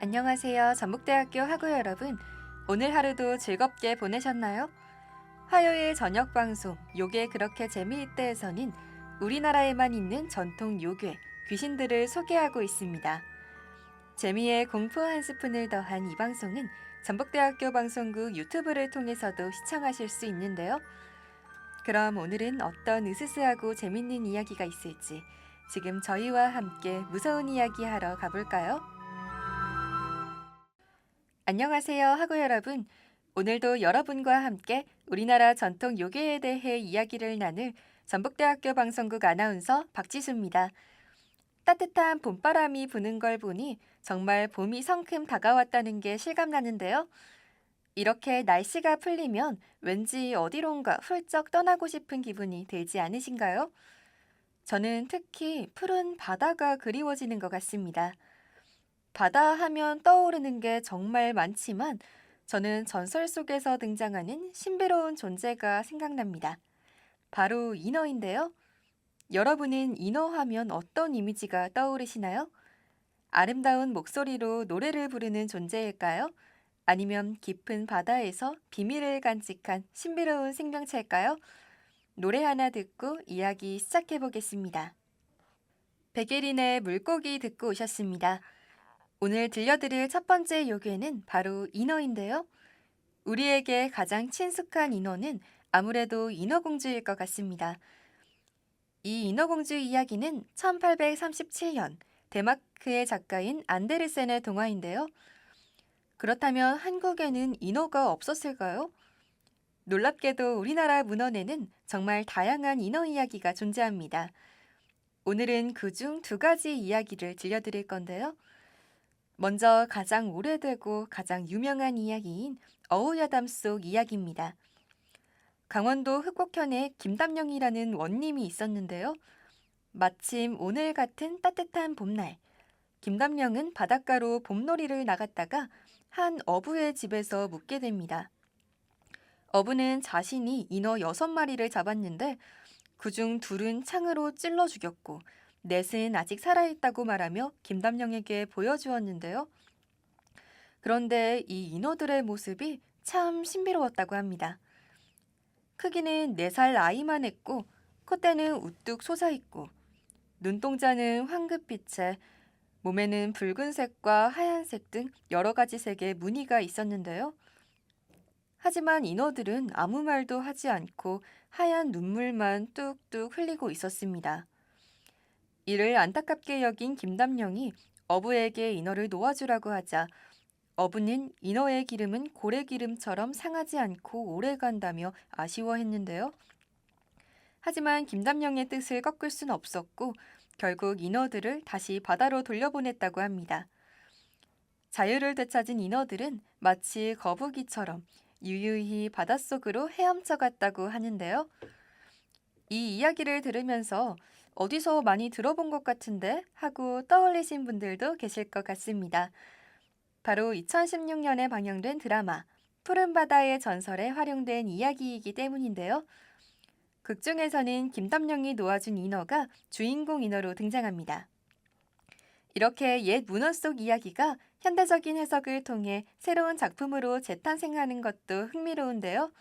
안녕하세요. 전북대학교 학우 여러분. 오늘 하루도 즐겁게 보내셨나요? 화요일 저녁 방송 요괴 그렇게 재미있대에서는 우리나라에만 있는 전통 요괴, 귀신들을 소개하고 있습니다. 재미에 공포 한 스푼을 더한 이 방송은 전북대학교 방송국 유튜브를 통해서도 시청하실 수 있는데요. 그럼 오늘은 어떤 으스스하고 재밌는 이야기가 있을지 지금 저희와 함께 무서운 이야기 하러 가볼까요? 안녕하세요, 학우 여러분. 오늘도 여러분과 함께 우리나라 전통 요괴에 대해 이야기를 나눌 전북대학교 방송국 아나운서 박지수입니다. 따뜻한 봄바람이 부는 걸 보니 정말 봄이 성큼 다가왔다는 게 실감나는데요. 이렇게 날씨가 풀리면 왠지 어디론가 훌쩍 떠나고 싶은 기분이 들지 않으신가요? 저는 특히 푸른 바다가 그리워지는 것 같습니다. 바다 하면 떠오르는 게 정말 많지만 저는 전설 속에서 등장하는 신비로운 존재가 생각납니다. 바로 인어인데요. 여러분은 인어 하면 어떤 이미지가 떠오르시나요? 아름다운 목소리로 노래를 부르는 존재일까요? 아니면 깊은 바다에서 비밀을 간직한 신비로운 생명체일까요? 노래 하나 듣고 이야기 시작해 보겠습니다. 백예린의 물고기 듣고 오셨습니다. 오늘 들려드릴 첫 번째 요괴는 바로 인어인데요. 우리에게 가장 친숙한 인어는 아무래도 인어공주일 것 같습니다. 이 인어공주 이야기는 1837년 데마크의 작가인 안데르센의 동화인데요. 그렇다면 한국에는 인어가 없었을까요? 놀랍게도 우리나라 문헌에는 정말 다양한 인어 이야기가 존재합니다. 오늘은 그중 두 가지 이야기를 들려드릴 건데요. 먼저 가장 오래되고 가장 유명한 이야기인 어우야담 속 이야기입니다. 강원도 흑곡현에 김담령이라는 원님이 있었는데요. 마침 오늘 같은 따뜻한 봄날, 김담령은 바닷가로 봄놀이를 나갔다가 한 어부의 집에서 묵게 됩니다. 어부는 자신이 인어 6마리를 잡았는데 그중 둘은 창으로 찔러 죽였고 넷은 아직 살아있다고 말하며 김담령에게 보여주었는데요. 그런데 이 인어들의 모습이 참 신비로웠다고 합니다. 크기는 4살 아이만 했고 콧대는 우뚝 솟아있고 눈동자는 황급빛에 몸에는 붉은색과 하얀색 등 여러 가지 색의 무늬가 있었는데요. 하지만 인어들은 아무 말도 하지 않고 하얀 눈물만 뚝뚝 흘리고 있었습니다. 이를 안타깝게 여긴 김담령이 어부에게 인어를 놓아주라고 하자 어부는 인어의 기름은 고래기름처럼 상하지 않고 오래간다며 아쉬워했는데요. 하지만 김담령의 뜻을 꺾을 순 없었고 결국 인어들을 다시 바다로 돌려보냈다고 합니다. 자유를 되찾은 인어들은 마치 거북이처럼 유유히 바닷속으로 헤엄쳐 갔다고 하는데요. 이 이야기를 들으면서 어디서 많이 들어본 것 같은데 하고 떠올리신 분들도 계실 것 같습니다. 바로 2016년에 방영된 드라마 푸른 바다의 전설에 활용된 이야기이기 때문인데요. 극 중에서는 김담령이 놓아준 인어가 주인공 인어로 등장합니다. 이렇게 옛 문헌 속 이야기가 현대적인 해석을 통해 새로운 작품으로 재탄생하는 것도 흥미로운데요.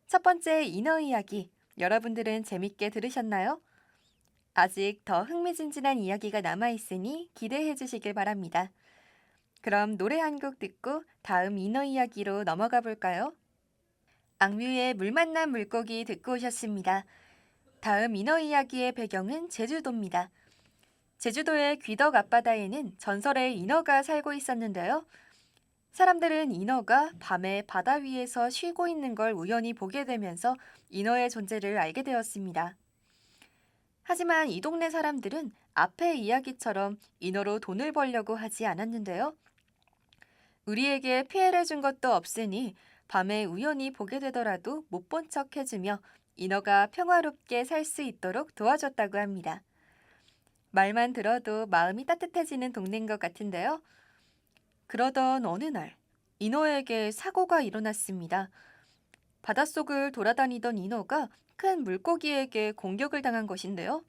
첫 번째 인어 이야기, 여러분들은 재밌게 들으셨나요? 아직 더 흥미진진한 이야기가 남아있으니 기대해 주시길 바랍니다. 그럼 노래 한 곡 듣고 다음 인어 이야기로 넘어가 볼까요? 악뮤의 물 만난 물고기 듣고 오셨습니다. 다음 인어 이야기의 배경은 제주도입니다. 제주도의 귀덕 앞바다에는 전설의 인어가 살고 있었는데요. 사람들은 인어가 밤에 바다 위에서 쉬고 있는 걸 우연히 보게 되면서 인어의 존재를 알게 되었습니다. 하지만 이 동네 사람들은 앞의 이야기처럼 인어로 돈을 벌려고 하지 않았는데요. 우리에게 피해를 준 것도 없으니 밤에 우연히 보게 되더라도 못 본 척 해주며 인어가 평화롭게 살 수 있도록 도와줬다고 합니다. 말만 들어도 마음이 따뜻해지는 동네인 것 같은데요. 그러던 어느 날, 인어에게 사고가 일어났습니다. 바닷속을 돌아다니던 인어가 큰 물고기에게 공격을 당한 것인데요.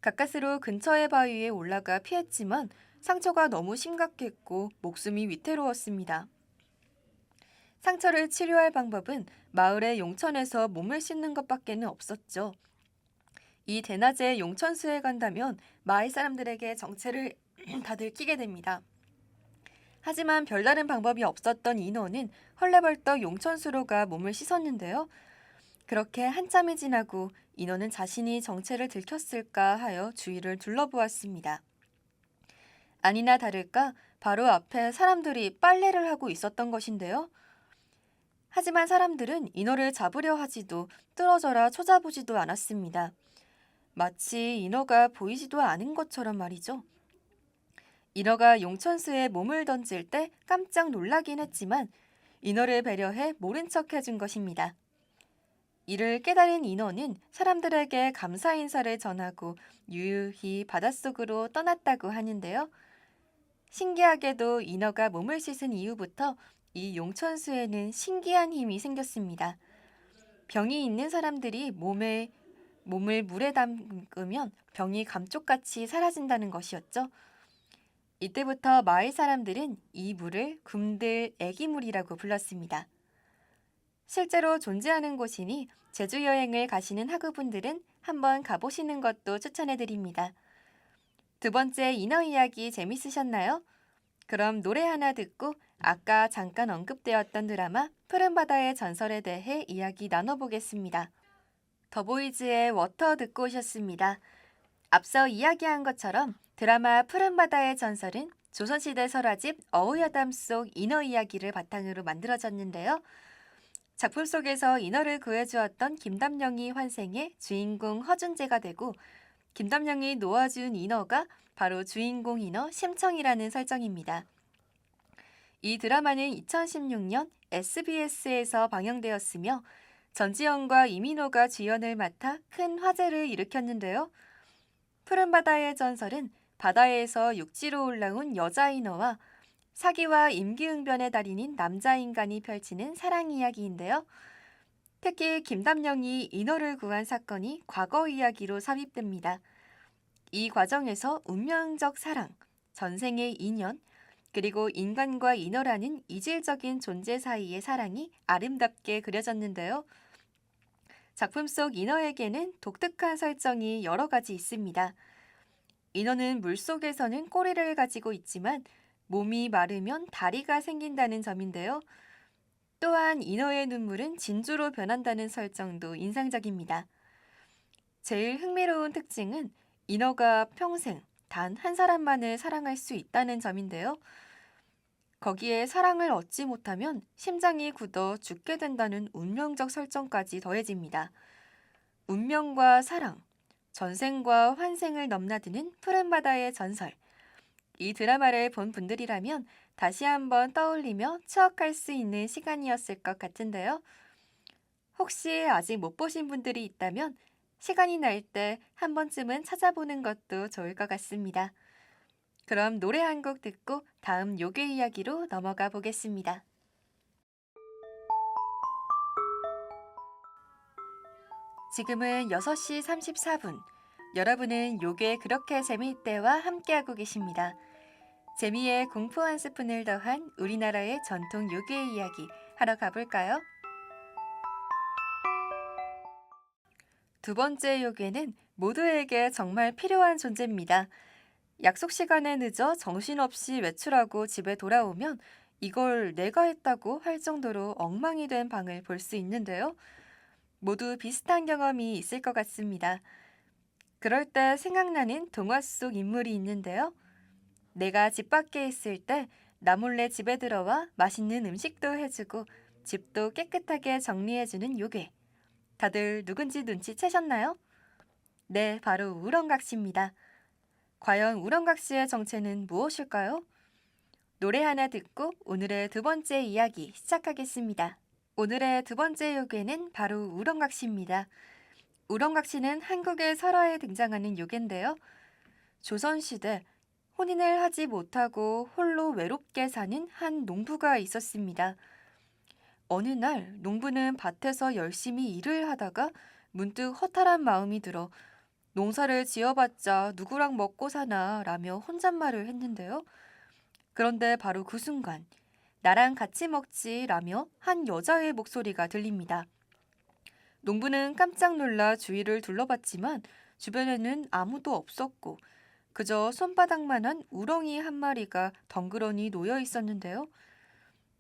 가까스로 근처의 바위에 올라가 피했지만 상처가 너무 심각했고 목숨이 위태로웠습니다. 상처를 치료할 방법은 마을의 용천에서 몸을 씻는 것밖에는 없었죠. 이 대낮에 용천수에 간다면 마을 사람들에게 정체를 다 들키게 됩니다. 하지만 별다른 방법이 없었던 인어는 헐레벌떡 용천수로 가 몸을 씻었는데요. 그렇게 한참이 지나고 인어는 자신이 정체를 들켰을까 하여 주위를 둘러보았습니다. 아니나 다를까 바로 앞에 사람들이 빨래를 하고 있었던 것인데요. 하지만 사람들은 인어를 잡으려 하지도 뚫어져라 쳐다보지도 않았습니다. 마치 인어가 보이지도 않은 것처럼 말이죠. 인어가 용천수에 몸을 던질 때 깜짝 놀라긴 했지만 인어를 배려해 모른 척 해준 것입니다. 이를 깨달은 인어는 사람들에게 감사 인사를 전하고 유유히 바닷속으로 떠났다고 하는데요. 신기하게도 인어가 몸을 씻은 이후부터 이 용천수에는 신기한 힘이 생겼습니다. 병이 있는 사람들이 몸을 물에 담그면 병이 감쪽같이 사라진다는 것이었죠. 이때부터 마을 사람들은 이 물을 금들 애기물이라고 불렀습니다. 실제로 존재하는 곳이니 제주 여행을 가시는 학우분들은 한번 가보시는 것도 추천해드립니다. 두 번째 인어 이야기 재밌으셨나요? 그럼 노래 하나 듣고 아까 잠깐 언급되었던 드라마 푸른 바다의 전설에 대해 이야기 나눠보겠습니다. 더보이즈의 워터 듣고 오셨습니다. 앞서 이야기한 것처럼 드라마 푸른 바다의 전설은 조선시대 설화집 어우여담 속 인어 이야기를 바탕으로 만들어졌는데요. 작품 속에서 인어를 구해주었던 김담령이 환생해 주인공 허준재가 되고 김담령이 놓아준 인어가 바로 주인공 인어 심청이라는 설정입니다. 이 드라마는 2016년 SBS에서 방영되었으며 전지현과 이민호가 주연을 맡아 큰 화제를 일으켰는데요. 푸른 바다의 전설은 바다에서 육지로 올라온 여자 인어와 사기와 임기응변의 달인인 남자 인간이 펼치는 사랑 이야기인데요. 특히 김담령이 인어를 구한 사건이 과거 이야기로 삽입됩니다. 이 과정에서 운명적 사랑, 전생의 인연, 그리고 인간과 인어라는 이질적인 존재 사이의 사랑이 아름답게 그려졌는데요. 작품 속 인어에게는 독특한 설정이 여러 가지 있습니다. 인어는 물속에서는 꼬리를 가지고 있지만 몸이 마르면 다리가 생긴다는 점인데요. 또한 인어의 눈물은 진주로 변한다는 설정도 인상적입니다. 제일 흥미로운 특징은 인어가 평생 단 한 사람만을 사랑할 수 있다는 점인데요. 거기에 사랑을 얻지 못하면 심장이 굳어 죽게 된다는 운명적 설정까지 더해집니다. 운명과 사랑, 전생과 환생을 넘나드는 푸른 바다의 전설. 이 드라마를 본 분들이라면 다시 한번 떠올리며 추억할 수 있는 시간이었을 것 같은데요. 혹시 아직 못 보신 분들이 있다면 시간이 날 때 한 번쯤은 찾아보는 것도 좋을 것 같습니다. 그럼 노래 한 곡 듣고 다음 요괴 이야기로 넘어가 보겠습니다. 지금은 6시 34분. 여러분은 요괴 그렇게 재미있대와 함께하고 계십니다. 재미에 공포 한 스푼을 더한 우리나라의 전통 요괴 이야기 하러 가볼까요? 두 번째 요괴는 모두에게 정말 필요한 존재입니다. 약속 시간에 늦어 정신없이 외출하고 집에 돌아오면 이걸 내가 했다고 할 정도로 엉망이 된 방을 볼 수 있는데요. 모두 비슷한 경험이 있을 것 같습니다. 그럴 때 생각나는 동화 속 인물이 있는데요. 내가 집 밖에 있을 때 나 몰래 집에 들어와 맛있는 음식도 해주고 집도 깨끗하게 정리해주는 요괴. 다들 누군지 눈치채셨나요? 네, 바로 우렁각시입니다. 과연 우렁각시의 정체는 무엇일까요? 노래 하나 듣고 오늘의 두 번째 이야기 시작하겠습니다. 오늘의 두 번째 요괴는 바로 우렁각시입니다. 우렁각시는 한국의 설화에 등장하는 요괴인데요. 조선시대 혼인을 하지 못하고 홀로 외롭게 사는 한 농부가 있었습니다. 어느 날 농부는 밭에서 열심히 일을 하다가 문득 허탈한 마음이 들어 농사를 지어봤자 누구랑 먹고 사나 라며 혼잣말을 했는데요. 그런데 바로 그 순간 나랑 같이 먹지 라며 한 여자의 목소리가 들립니다. 농부는 깜짝 놀라 주위를 둘러봤지만 주변에는 아무도 없었고 그저 손바닥만한 우렁이 한 마리가 덩그러니 놓여 있었는데요.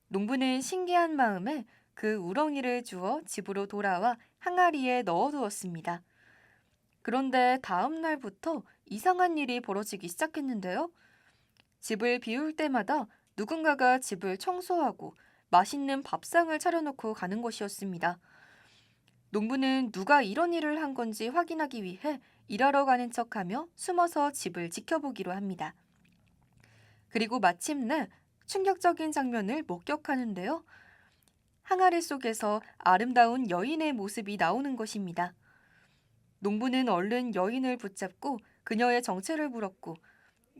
농부는 신기한 마음에 그 우렁이를 주워 집으로 돌아와 항아리에 넣어두었습니다. 그런데 다음 날부터 이상한 일이 벌어지기 시작했는데요. 집을 비울 때마다 누군가가 집을 청소하고 맛있는 밥상을 차려놓고 가는 것이었습니다. 농부는 누가 이런 일을 한 건지 확인하기 위해 일하러 가는 척하며 숨어서 집을 지켜보기로 합니다. 그리고 마침내 충격적인 장면을 목격하는데요. 항아리 속에서 아름다운 여인의 모습이 나오는 것입니다. 농부는 얼른 여인을 붙잡고 그녀의 정체를 물었고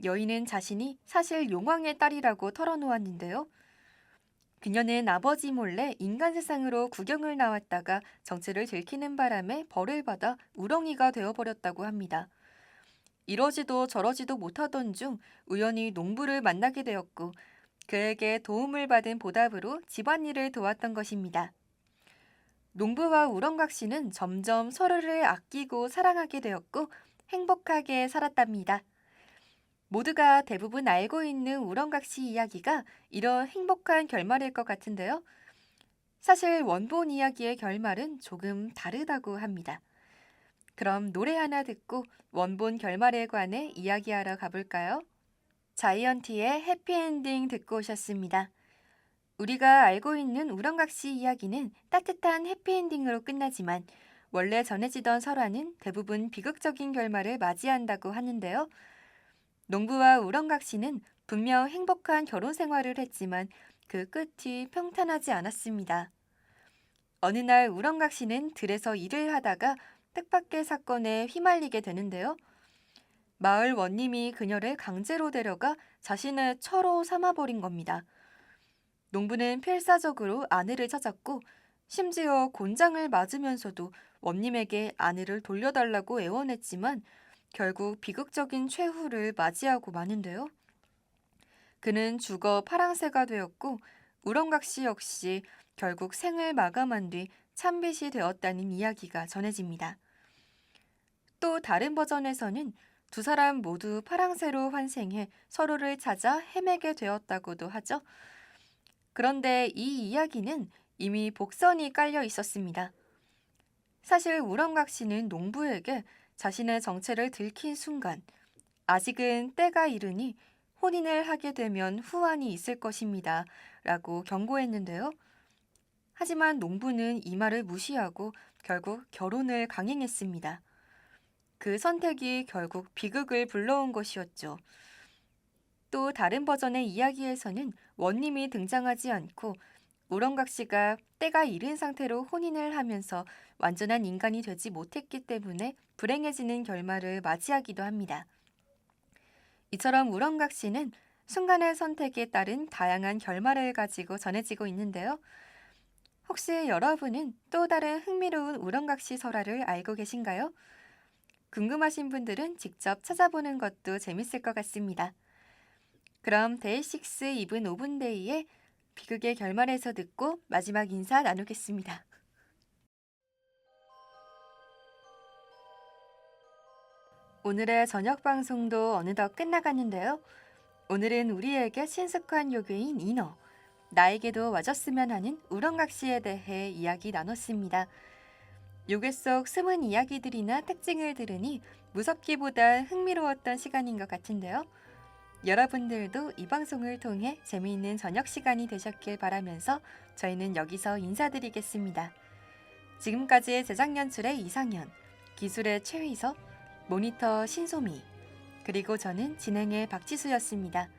여인은 자신이 사실 용왕의 딸이라고 털어놓았는데요. 그녀는 아버지 몰래 인간 세상으로 구경을 나왔다가 정체를 들키는 바람에 벌을 받아 우렁이가 되어버렸다고 합니다. 이러지도 저러지도 못하던 중 우연히 농부를 만나게 되었고 그에게 도움을 받은 보답으로 집안일을 도왔던 것입니다. 농부와 우렁각 씨는 점점 서로를 아끼고 사랑하게 되었고 행복하게 살았답니다. 모두가 대부분 알고 있는 우렁각 씨 이야기가 이런 행복한 결말일 것 같은데요. 사실 원본 이야기의 결말은 조금 다르다고 합니다. 그럼 노래 하나 듣고 원본 결말에 관해 이야기하러 가볼까요? 자이언티의 해피엔딩 듣고 오셨습니다. 우리가 알고 있는 우렁각 씨 이야기는 따뜻한 해피엔딩으로 끝나지만 원래 전해지던 설화는 대부분 비극적인 결말을 맞이한다고 하는데요. 농부와 우렁각 씨는 분명 행복한 결혼 생활을 했지만 그 끝이 평탄하지 않았습니다. 어느 날 우렁각 씨는 들에서 일을 하다가 뜻밖의 사건에 휘말리게 되는데요. 마을 원님이 그녀를 강제로 데려가 자신의 처로 삼아버린 겁니다. 농부는 필사적으로 아내를 찾았고 심지어 곤장을 맞으면서도 원님에게 아내를 돌려달라고 애원했지만 결국 비극적인 최후를 맞이하고 마는데요. 그는 죽어 파랑새가 되었고 우렁각 씨 역시 결국 생을 마감한 뒤 참빗이 되었다는 이야기가 전해집니다. 또 다른 버전에서는 두 사람 모두 파랑새로 환생해 서로를 찾아 헤매게 되었다고도 하죠. 그런데 이 이야기는 이미 복선이 깔려 있었습니다. 사실 우렁각 씨는 농부에게 자신의 정체를 들킨 순간 아직은 때가 이르니 혼인을 하게 되면 후환이 있을 것입니다. 라고 경고했는데요. 하지만 농부는 이 말을 무시하고 결국 결혼을 강행했습니다. 그 선택이 결국 비극을 불러온 것이었죠. 또 다른 버전의 이야기에서는 원님이 등장하지 않고 우렁각 씨가 때가 이른 상태로 혼인을 하면서 완전한 인간이 되지 못했기 때문에 불행해지는 결말을 맞이하기도 합니다. 이처럼 우렁각 씨는 순간의 선택에 따른 다양한 결말을 가지고 전해지고 있는데요. 혹시 여러분은 또 다른 흥미로운 우렁각 씨 설화를 알고 계신가요? 궁금하신 분들은 직접 찾아보는 것도 재밌을 것 같습니다. 그럼 데이식스 이븐 오븐데이의 비극의 결말에서 듣고 마지막 인사 나누겠습니다. 오늘의 저녁 방송도 어느덧 끝나가는데요. 오늘은 우리에게 친숙한 요괴인 인어, 나에게도 와줬으면 하는 우렁각 씨에 대해 이야기 나눴습니다. 요괴 속 숨은 이야기들이나 특징을 들으니 무섭기보다 흥미로웠던 시간인 것 같은데요. 여러분들도 이 방송을 통해 재미있는 저녁 시간이 되셨길 바라면서 저희는 여기서 인사드리겠습니다. 지금까지의 제작 연출의 이상현, 기술의 최휘서, 모니터 신소미, 그리고 저는 진행의 박지수였습니다.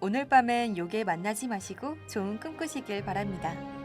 오늘 밤엔 요괴 만나지 마시고 좋은 꿈 꾸시길 바랍니다.